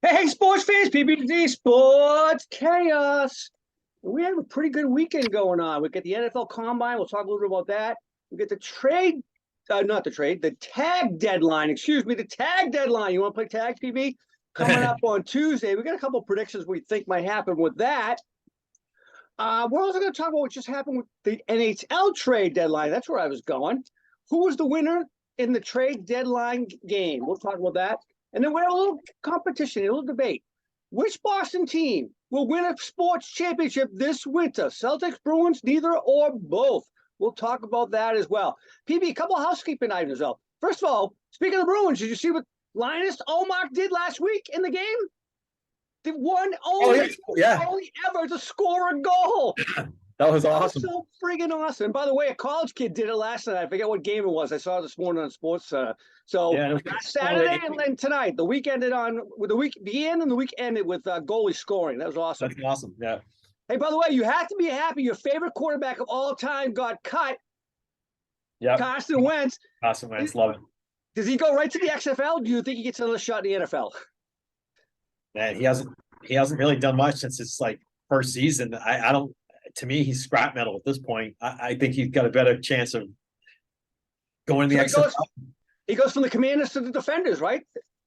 Hey, sports fans, PBD Sports Chaos. We have a pretty good weekend going on. We get the NFL Combine. We'll talk a little bit about that. We get the trade, not the trade, the tag deadline. Excuse me, the tag deadline. You want to play tag, PB? Coming up on Tuesday. We got a couple of predictions we think might happen with that. We're also going to talk about what just happened with the NHL trade deadline. That's where I was going. Who was the winner in the trade deadline game? We'll talk about that. And then we have a little competition, a little debate. Which Boston team will win a sports championship this winter? Celtics, Bruins, neither or both. We'll talk about that as well. PB, a couple of housekeeping items, though. First of all, speaking of the Bruins, did you see what Linus Ullmark did last week in the game? The one only ever to score a goal. That was awesome. So friggin' awesome. And by the way, a college kid did it last night. I forget what game it was. I saw it this morning on Sports Center. So last Saturday and tonight, the week ended on with the week began and the week ended with goalie scoring. That was awesome. That's awesome. Yeah. Hey, by the way, you have to be happy. Your favorite quarterback of all time got cut. Yeah. Carson Wentz. Carson Wentz, love it. Does he go right to the XFL? Do you think he gets another shot in the NFL? Man, he hasn't really done much since his first season. I don't. To me, he's scrap metal at this point. I think he's got a better chance of going to the XFL. He goes from the Commanders to the Defenders, right?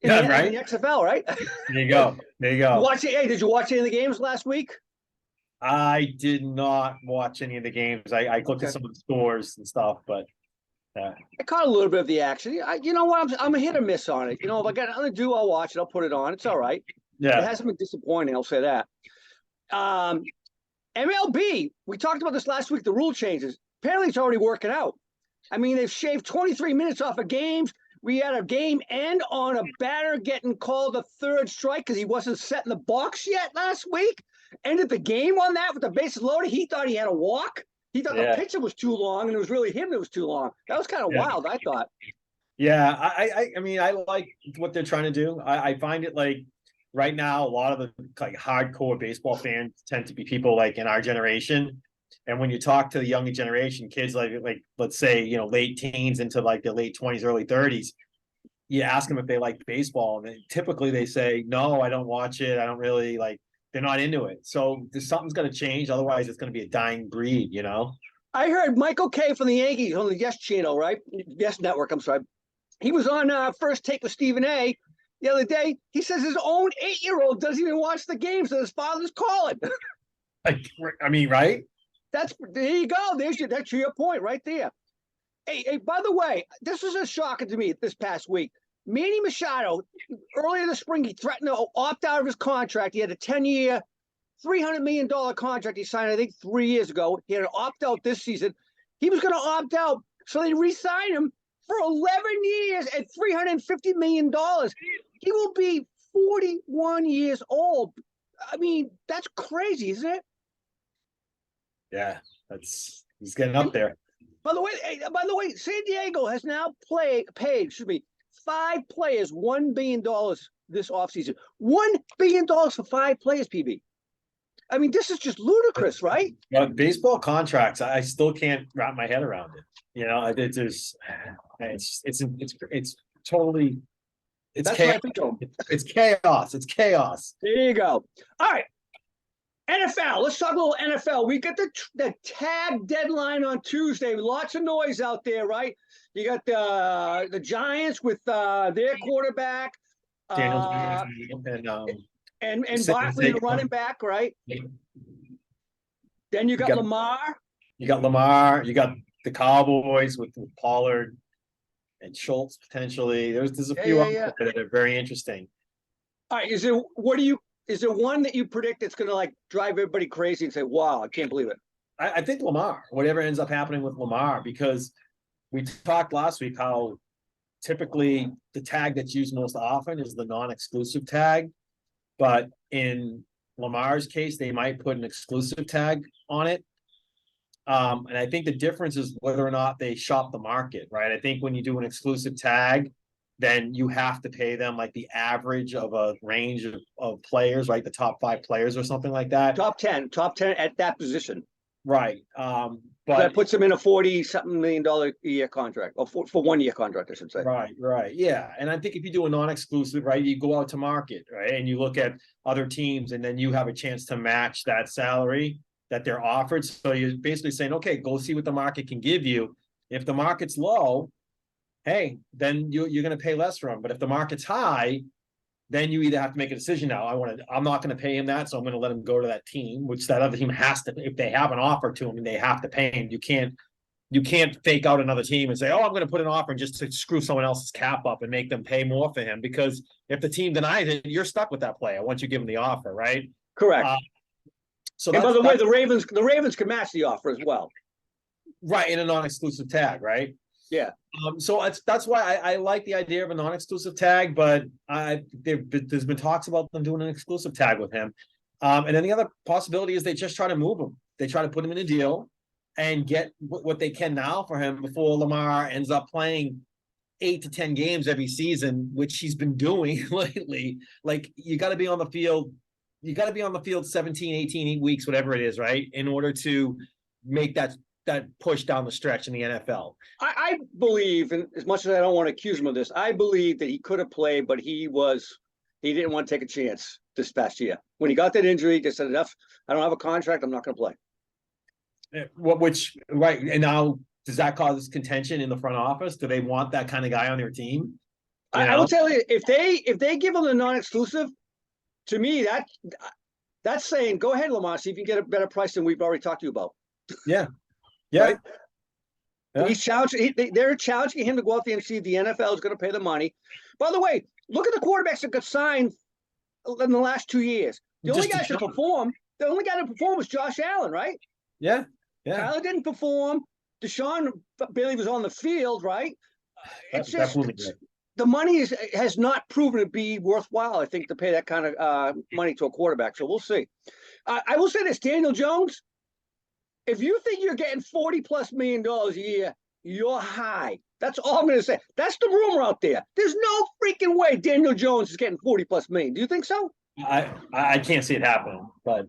Right. In the XFL, right? There you go. There you go. Did you watch any of the games last week? I did not watch any of the games. I looked at some of the scores and stuff, but I caught a little bit of the action. You know what? I'm a hit or miss on it. You know, if I got nothing to do, I'll watch it. I'll put it on. It's all right. Yeah. It hasn't been disappointing. I'll say that. MLB, we talked about this last week, the rule changes. Apparently, it's already working out. I mean, they've shaved 23 minutes off of games. We had a game end on a batter getting called a third strike because he wasn't set in the box yet last week. Ended the game on that with the bases loaded. He thought he had a walk. He thought the pitcher was too long, and it was really him that was too long. That was kind of wild, I thought. Yeah, I mean, I like what they're trying to do. I find it right now, a lot of the hardcore baseball fans tend to be people in our generation. And when you talk to the younger generation, kids like let's say, late teens into the late 20s, early 30s, you ask them if they like baseball. And typically they say, no, I don't watch it. I don't really they're not into it. So something's going to change. Otherwise, it's going to be a dying breed, I heard Michael Kay from the Yankees on the Yes channel, right? Yes Network, I'm sorry. He was on First Take with Stephen A. the other day. He says his own 8-year-old doesn't even watch the games that his father's calling. I mean, right? There you go. That's your point right there. Hey, by the way, this was a shocker to me this past week. Manny Machado, earlier this spring, he threatened to opt out of his contract. He had a 10-year, $300 million contract he signed, I think, 3 years ago. He had an opt-out this season. He was going to opt out, so they re-signed him for 11 years at $350 million. He will be 41 years old. I mean, that's crazy, isn't it? Yeah, he's getting up there. By the way, San Diego has now paid 5 players $1 billion this offseason. $1 billion for 5 players, PB. I mean, this is just ludicrous, right? Baseball contracts, I still can't wrap my head around it. It's totally chaos. It's chaos. It's chaos. There you go. All right. NFL. Let's talk a little NFL. We got the tag deadline on Tuesday. Lots of noise out there, right? You got the Giants with their quarterback, Daniel and Barkley, the running back, right? Then you got Lamar. You got Lamar. You got the Cowboys with Pollard and Schultz potentially. There's a few others that are very interesting. All right. Is there one that you predict that's going to drive everybody crazy and say, wow, I can't believe it? I think Lamar, whatever ends up happening with Lamar, because we talked last week how typically the tag that's used most often is the non-exclusive tag. But in Lamar's case, they might put an exclusive tag on it. And I think the difference is whether or not they shop the market, right? I think when you do an exclusive tag, then you have to pay them the average of a range of players, right? The top 5 players or something like that. Top 10 at that position. Right. That puts him in a $40-something million a year contract, or for 1 year contract, I should say. Right. Yeah. And I think if you do a non-exclusive, right, you go out to market, right, and you look at other teams, and then you have a chance to match that salary that they're offered. So you're basically saying, okay, go see what the market can give you. If the market's low, hey, then you're going to pay less for him. But if the market's high, then you either have to make a decision now. I'm not going to pay him that, so I'm going to let him go to that team, which that other team has to, if they have an offer to him, and they have to pay him. You can't fake out another team and say, oh, I'm going to put an offer just to screw someone else's cap up and make them pay more for him. Because if the team denies it, you're stuck with that player once you give him the offer, right? Correct. So and by the way, the Ravens can match the offer as well. Right, in a non-exclusive tag, right? Yeah. So that's why I like the idea of a non-exclusive tag, but there's been talks about them doing an exclusive tag with him. And then the other possibility is they just try to move him. They try to put him in a deal and get what they can now for him before Lamar ends up playing 8 to 10 games every season, which he's been doing lately. Like, you got to be on the field. You got to be on the field 17, 18 weeks, whatever it is, right? In order to make that push down the stretch in the NFL. I believe, and as much as I don't want to accuse him of this, I believe that he could have played, but he didn't want to take a chance this past year. When he got that injury, he just said, enough, I don't have a contract, I'm not going to play. Right. And now, does that cause contention in the front office? Do they want that kind of guy on their team? I will tell you, if they give him the non-exclusive, to me, that's saying, go ahead, Lamar, see if you can get a better price than we've already talked to you about. Yeah. Right? Yeah. They're challenging him to go out there and see if the NFL is going to pay the money. By the way, look at the quarterbacks that got signed in the last 2 years. The only guy to perform was Josh Allen, right? Yeah. Tyler didn't perform. Deshaun barely was on the field, right? It's just the money has not proven to be worthwhile, I think, to pay that kind of money to a quarterback. So we'll see. I will say this, Daniel Jones, if you think you're getting $40+ million a year, you're high. That's all I'm going to say. That's the rumor out there. There's no freaking way Daniel Jones is getting $40+ million. Do you think so? I can't see it happening, but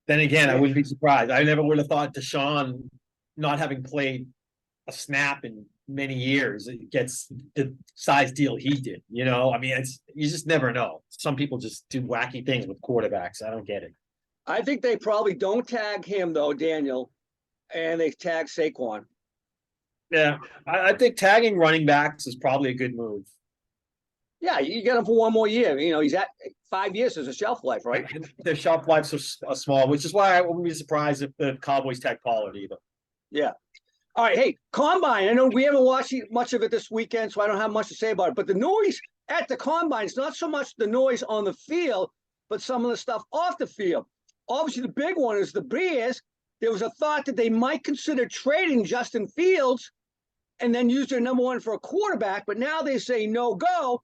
then again, I wouldn't be surprised. I never would have thought Deshaun, not having played a snap in many years, it gets the size deal he did. I mean, you just never know. Some people just do wacky things with quarterbacks. I don't get it. I think they probably don't tag him, though, Daniel, and they tag Saquon. Yeah, I think tagging running backs is probably a good move. Yeah, you get him for 1 more year. He's at 5 years as a shelf life, right? Their shelf lives are small, which is why I wouldn't be surprised if the Cowboys tag Pollard either. Yeah. All right, hey, Combine. I know we haven't watched much of it this weekend, so I don't have much to say about it. But the noise at the Combine is not so much the noise on the field, but some of the stuff off the field. Obviously, the big one is the Bears. There was a thought that they might consider trading Justin Fields and then use their number one for a quarterback, but now they say no go.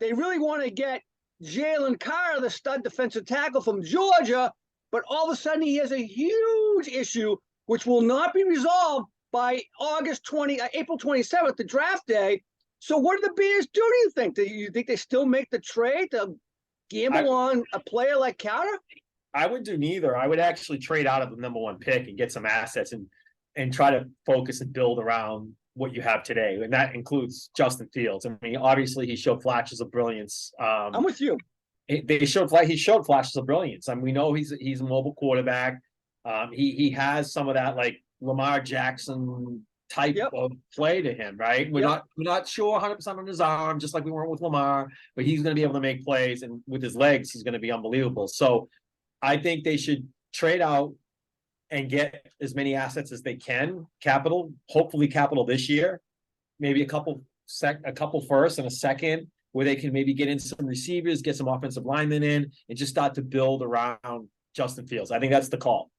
They really want to get Jalen Carter, the stud defensive tackle from Georgia, but all of a sudden he has a huge issue which will not be resolved by April 27th, the draft day. So what do the Bears do you think? Do you think they still make the trade to gamble on a player like Carter? I would do neither. I would actually trade out of the number one pick and get some assets and try to focus and build around what you have today. And that includes Justin Fields. I mean, obviously he showed flashes of brilliance. I'm with you. He showed flashes of brilliance. I mean, we know he's a mobile quarterback. He has some of that like Lamar Jackson type of play to him, right? We're not sure 100% on his arm, just like we weren't with Lamar, but he's going to be able to make plays, and with his legs, he's going to be unbelievable. So I think they should trade out and get as many assets as they can, hopefully capital this year, maybe a couple first and a second, where they can maybe get in some receivers, get some offensive linemen in, and just start to build around Justin Fields. I think that's the call.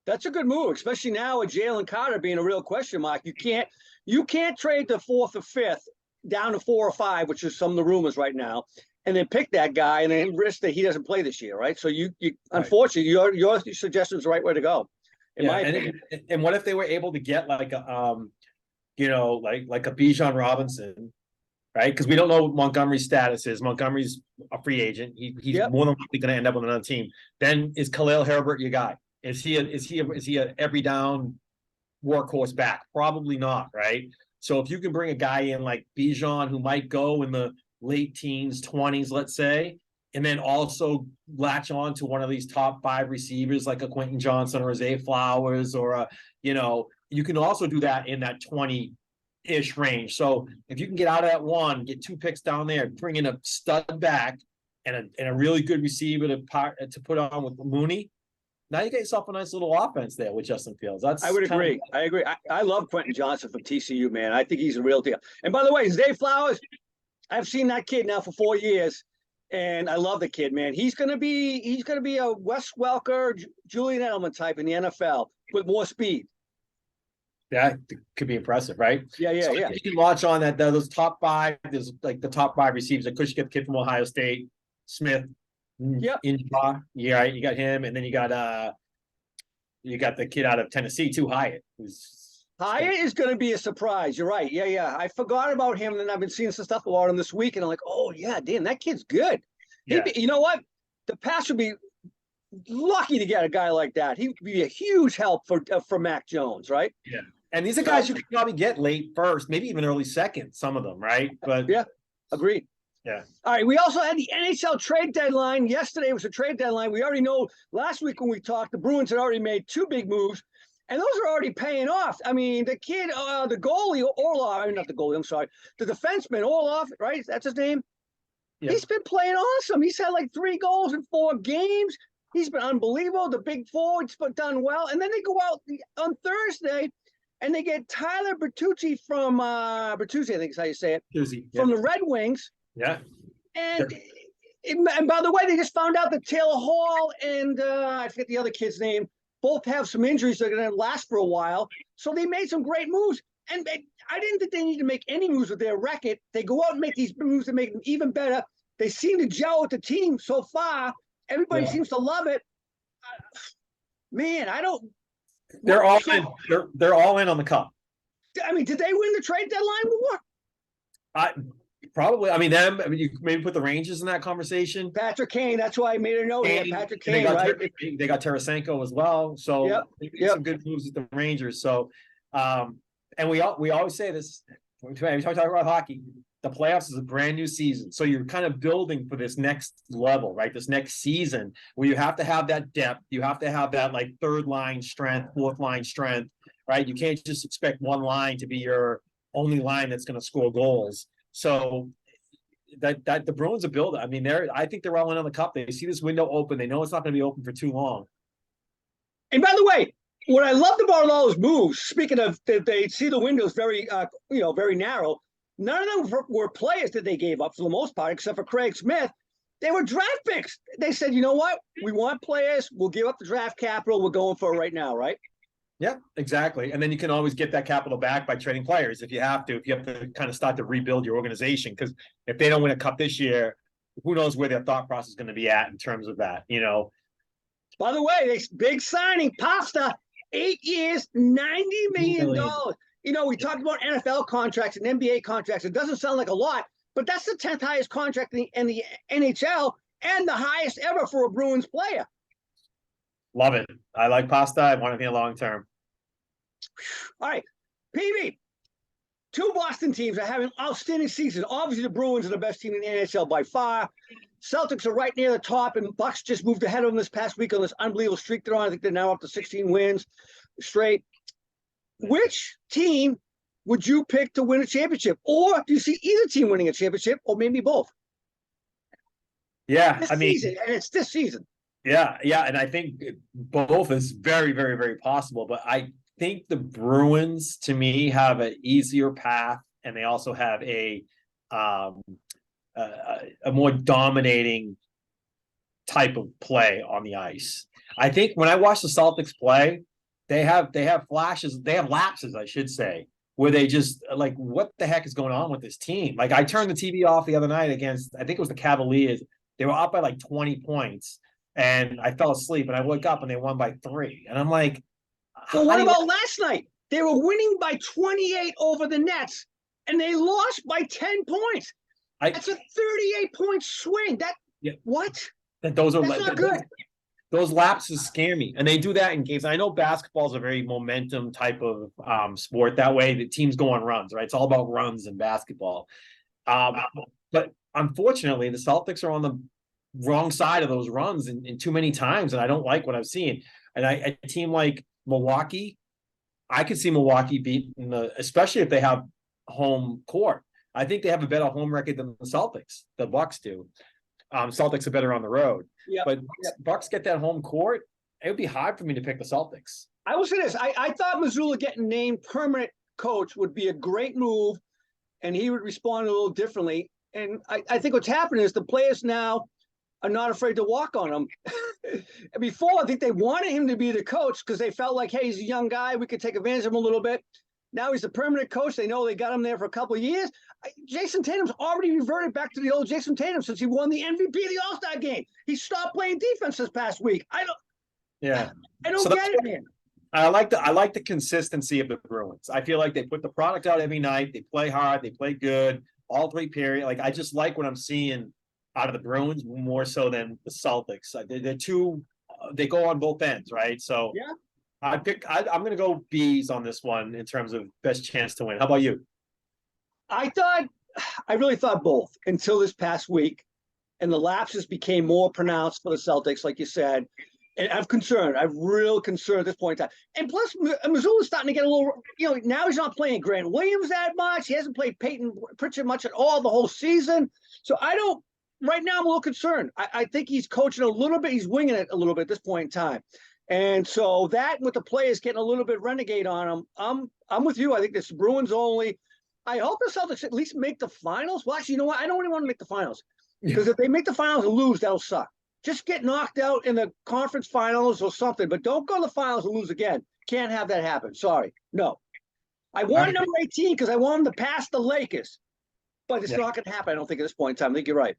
That's a good move, especially now with Jalen Carter being a real question mark. You can't trade the 4th or 5th down to 4 or 5, which is some of the rumors right now, and then pick that guy and then risk that he doesn't play this year, right? So you unfortunately, your suggestion is the right way to go, in my opinion. And what if they were able to get like a, like a Bijan Robinson, right? Because we don't know what Montgomery's status is. Montgomery's a free agent. He's more than likely going to end up on another team. Then is Khalil Herbert your guy? Is he a every down workhorse back? Probably not, right? So if you can bring a guy in like Bijan, who might go in the late teens, 20s, let's say, and then also latch on to one of these top 5 receivers like a Quentin Johnson or a Zay Flowers or a, you can also do that in that 20-ish range. So if you can get out of that one, get 2 picks down there, bring in a stud back and a really good receiver to put on with Mooney, now you get yourself a nice little offense there with Justin Fields. I would agree. I agree. I love Quentin Johnson from TCU, man. I think he's a real deal. And by the way, Zay Flowers, I've seen that kid now for 4 years, and I love the kid, man. He's gonna be a Wes Welker, Julian Edelman type in the NFL with more speed. That could be impressive, right? Yeah. You can launch on that. Those top 5. There's like the top 5 receivers. Of course, you get the kid from Ohio State, Smith. Yep. Yeah, you got him, and then you got the kid out of Tennessee too, Hyatt. Hyatt is going to be a surprise. You're right. Yeah. I forgot about him, and then I've been seeing some stuff about him this week, and I'm like, oh yeah, damn, that kid's good. Yeah. You know what? The Pats would be lucky to get a guy like that. He would be a huge help for Mac Jones, right? Yeah. And these are guys you could probably get late first, maybe even early second, some of them, right? But yeah, agreed. Yeah. All right. We also had the NHL trade deadline. Yesterday was a trade deadline. We already know last week when we talked, the Bruins had already made 2 big moves, and those are already paying off. I mean, the kid, the goalie, Orlov, I mean, not the goalie, I'm sorry, the defenseman, Orlov, right? That's his name? Yeah. He's been playing awesome. He's had like 3 goals in 4 games. He's been unbelievable. The big forward's done well. And then they go out on Thursday, and they get Tyler Bertuzzi from Bertuzzi, I think is how you say it, from the Red Wings. Yeah. And by the way, they just found out that Taylor Hall and I forget the other kid's name, both have some injuries that are going to last for a while. So they made some great moves. And I didn't think they need to make any moves with their record. They go out and make these moves to make them even better. They seem to gel with the team so far. Everybody seems to love it. Man, I don't. They're all in. They're all in on the cup. I mean, did they win the trade deadline war? Probably. I mean, you maybe put the Rangers in that conversation. Patrick Kane. That's why I made a note here. Patrick Kane, right? They got Tarasenko as well. So they made some good moves with the Rangers. So, and we always say this. We talk about hockey. The playoffs is a brand new season. So you're kind of building for this next level, right? This next season where you have to have that depth. You have to have that like 3rd line strength, 4th line strength, right? You can't just expect one line to be your only line that's going to score goals. So that the Bruins are building. I mean, I think they're all in on the cup. They see this window open. They know it's not going to be open for too long. And by the way, what I loved about all those moves, speaking of, they see the windows very, very narrow. None of them were players that they gave up for the most part, except for Craig Smith. They were draft picks. They said, you know what? We want players. We'll give up the draft capital. We're going for it right now, right? Yeah, exactly. And then you can always get that capital back by trading players if you have to kind of start to rebuild your organization. Because if they don't win a cup this year, who knows where their thought process is going to be at in terms of that, By the way, they big signing, Pasta, 8 years, $90 million. We talked about NFL contracts and NBA contracts. It doesn't sound like a lot, but that's the 10th highest contract in the NHL and the highest ever for a Bruins player. Love it. I like Pasta. I want to be a long term. All right, PB. 2 Boston teams are having outstanding seasons. Obviously, the Bruins are the best team in the NHL by far. Celtics are right near the top, and Bucks just moved ahead of them this past week on this unbelievable streak they're on. I think they're now up to 16 wins straight. Which team would you pick to win a championship? Or do you see either team winning a championship, or maybe both? Yeah, season, and it's this season. Yeah, and I think both is very, very, very possible. But I think the Bruins, to me, have an easier path, and they also have a more dominating type of play on the ice. I think when I watch the Celtics play, they have flashes, they have lapses, I should say, where they just like, what the heck is going on with this team? Like, I turned the TV off the other night against, I think it was the Cavaliers. They were up by like 20 points, and I fell asleep, and I woke up and they won by 3. And I'm like, well, what about last night? They were winning by 28 over the Nets, and they lost by 10 points. That's a 38-point swing. What? That's not good. those lapses scare me, and they do that in games. I know basketball is a very momentum type of sport. That way, the teams go on runs, right? It's all about runs in basketball. Um, but unfortunately, the Celtics are on the wrong side of those runs in too many times, and I don't like what I'm seeing. And a team like Milwaukee, I could see Milwaukee beating especially if they have home court. I think they have a better home record than the Celtics. The Bucks do. Celtics are better on the road. Yep. But Bucks get that home court. It would be hard for me to pick the Celtics. I will say this. I thought Missoula getting named permanent coach would be a great move, and he would respond a little differently. And I think what's happening is the players now are not afraid to walk on him. Before, I think they wanted him to be the coach because they felt like, hey, he's a young guy. We could take advantage of him a little bit. Now he's the permanent coach. They know they got him there for a couple of years. Jason Tatum's already reverted back to the old Jason Tatum since he won the MVP of the All-Star game. He stopped playing defense this past week. I don't get it, man. I like the consistency of the Bruins. I feel like they put the product out every night. They play hard. They play good. All three periods. Like, I just like what I'm seeing out of the Bruins more so than the Celtics. They're two. They go on both ends, right? So yeah, I'm going to go Bees on this one in terms of best chance to win. How about you? I really thought both until this past week, and the lapses became more pronounced for the Celtics, like you said. And I'm real concerned at this point in time. And plus, Missoula's starting to get a little, now he's not playing Grant Williams that much. He hasn't played Peyton Pritchard much at all the whole season. So right now I'm a little concerned. I think he's coaching a little bit. He's winging it a little bit at this point in time. And so that with the players getting a little bit renegade on him, I'm with you. I think this Bruins only. I hope the Celtics at least make the finals. Well, actually, you know what? I don't even want to make the finals because if they make the finals and lose, that'll suck. Just get knocked out in the conference finals or something, but don't go to the finals and lose again. Can't have that happen. Sorry. No. I want number 18 because I want them to pass the Lakers, but it's not going to happen, I don't think, at this point in time. I think you're right.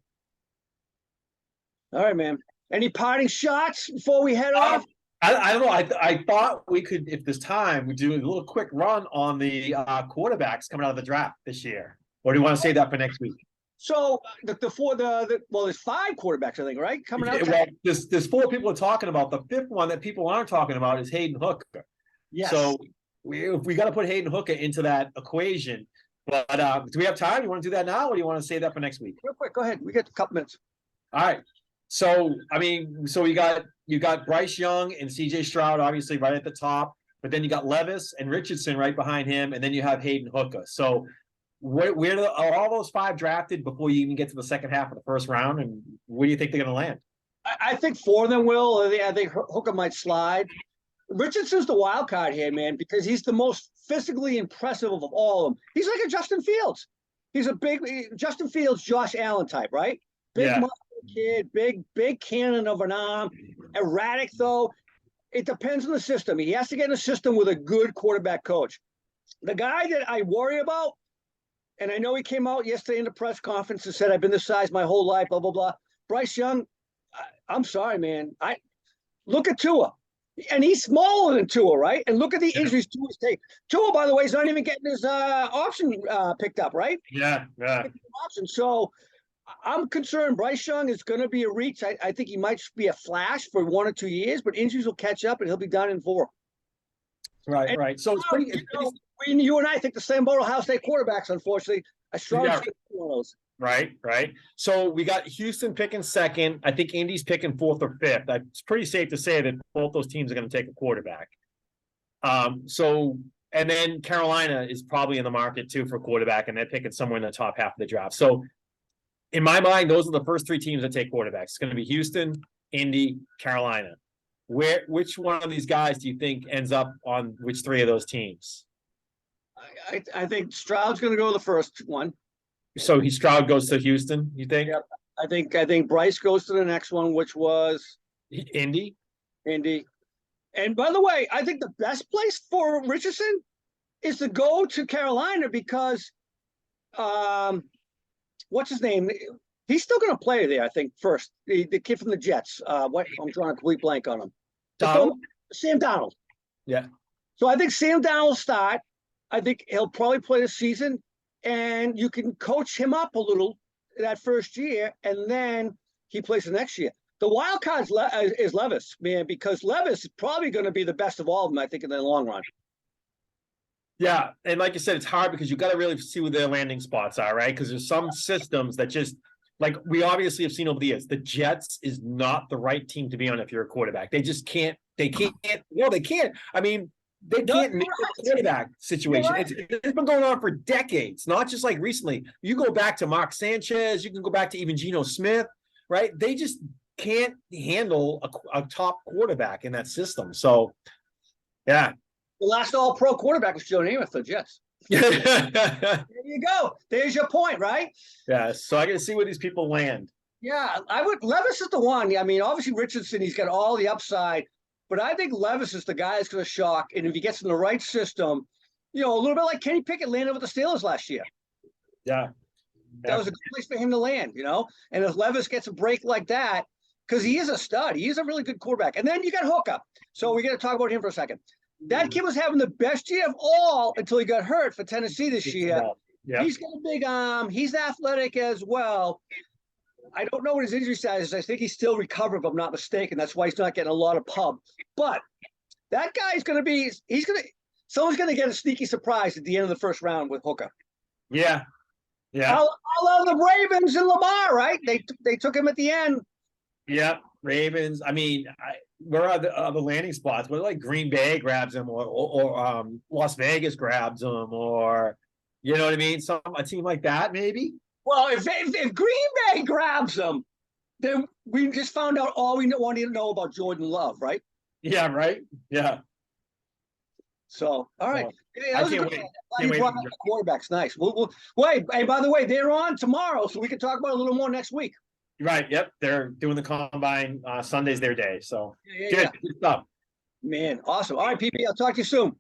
All right, man. Any parting shots before we head off? I don't know. I thought we could, if there's time, we do a little quick run on the quarterbacks coming out of the draft this year. Or do you want to save that for next week? So there's 5 quarterbacks, I think, right? Coming out. Well, there's 4 people are talking about. The 5th one that people aren't talking about is Hayden Hooker. Yes. So we got to put Hayden Hooker into that equation. But do we have time? You want to do that now, or do you want to save that for next week? Real quick, go ahead. We got a couple minutes. All right. So you got Bryce Young and CJ Stroud obviously right at the top, but then you got Levis and Richardson right behind him, and then you have Hayden Hooker. So where are all those 5 drafted before you even get to the second half of the first round? And where do you think they're going to land? I think 4 of them will. I think Hooker might slide. Richardson's the wild card here, man, because he's the most physically impressive of all of them. He's like a Justin Fields. He's a big Justin Fields, Josh Allen type, right? Big muscle kid, big cannon of an arm. Erratic, though. It depends on the system. He has to get in a system with a good quarterback coach. The guy that I worry about, and I know he came out yesterday in the press conference and said, I've been this size my whole life, blah, blah, blah. Bryce Young, I'm sorry, man. Look at Tua. And he's smaller than Tua, right? And look at the injuries Tua's taken. Tua, by the way, is not even getting his option picked up, right? Yeah. Option. So I'm concerned Bryce Young is going to be a reach. I think he might be a flash for 1 or 2 years, but injuries will catch up and he'll be done in 4. Right. So it's pretty. You and I think the same about Ohio State quarterbacks, unfortunately. I struggle with one of those. Right. So we got Houston picking 2nd. I think Indy's picking 4th or 5th. It's pretty safe to say that both those teams are going to take a quarterback. And then Carolina is probably in the market too for a quarterback, and they're picking somewhere in the top half of the draft. So in my mind, those are the first 3 teams that take quarterbacks. It's going to be Houston, Indy, Carolina. Which one of these guys do you think ends up on which 3 of those teams? I think Stroud's going to go the first one. So Stroud goes to Houston, you think? Yep. I think Bryce goes to the next one, which was Indy. And by the way, I think the best place for Richardson is to go to Carolina because what's his name? He's still going to play there, I think, first. The kid from the Jets. I'm drawing a complete blank on him. Sam Darnold. Yeah. So I think Sam Darnold will start. I think he'll probably play the season, and you can coach him up a little that first year, and then he plays the next year. The wild card is Levis, man, because Levis is probably going to be the best of all of them, I think, in the long run. Yeah, and like you said, it's hard because you got to really see where their landing spots are, right? Because there's some systems that just like we obviously have seen over the years. The Jets is not the right team to be on if you're a quarterback. They just can't. They can't. Well, they can't. I mean, they can't make a quarterback situation. It's been going on for decades, not just like recently. You go back to Mark Sanchez. You can go back to even Geno Smith, right? They just can't handle a top quarterback in that system. So, yeah. The last all-pro quarterback was Joe Namath, the Jets. There you go. There's your point, right? Yeah. So I got to see where these people land. Yeah, I would. Levis is the one. I mean, obviously Richardson, he's got all the upside, but I think Levis is the guy that's going to shock. And if he gets in the right system, you know, a little bit like Kenny Pickett landed with the Steelers last year. Yeah. That was a good place for him to land, you know. And if Levis gets a break like that, because he is a stud, he is a really good quarterback. And then you got Hooker. So we got to talk about him for a second. That kid was having the best year of all until he got hurt for Tennessee this year. Yeah. He's got a big arm. He's athletic as well. I don't know what his injury status is. I think he's still recovering, if I'm not mistaken. That's why he's not getting a lot of pub. But that guy's going to be – someone's going to get a sneaky surprise at the end of the first round with Hooker. Yeah. Yeah. I love the Ravens and Lamar, right? They took him at the end. Yeah. Ravens. I mean, where are the landing spots? Where like Green Bay grabs him or Las Vegas grabs him or, you know what I mean? A team like that, maybe? Well, if Green Bay grabs him, then we just found out all we wanted to know about Jordan Love, right? Yeah, right? Yeah. So, all right. I can't wait. You brought up the quarterbacks. Nice. We'll wait. Hey, by the way, they're on tomorrow, so we can talk about it a little more next week. Right. Yep. They're doing the combine. Sunday's their day. So good stuff. Man, awesome. All right, PB, I'll talk to you soon.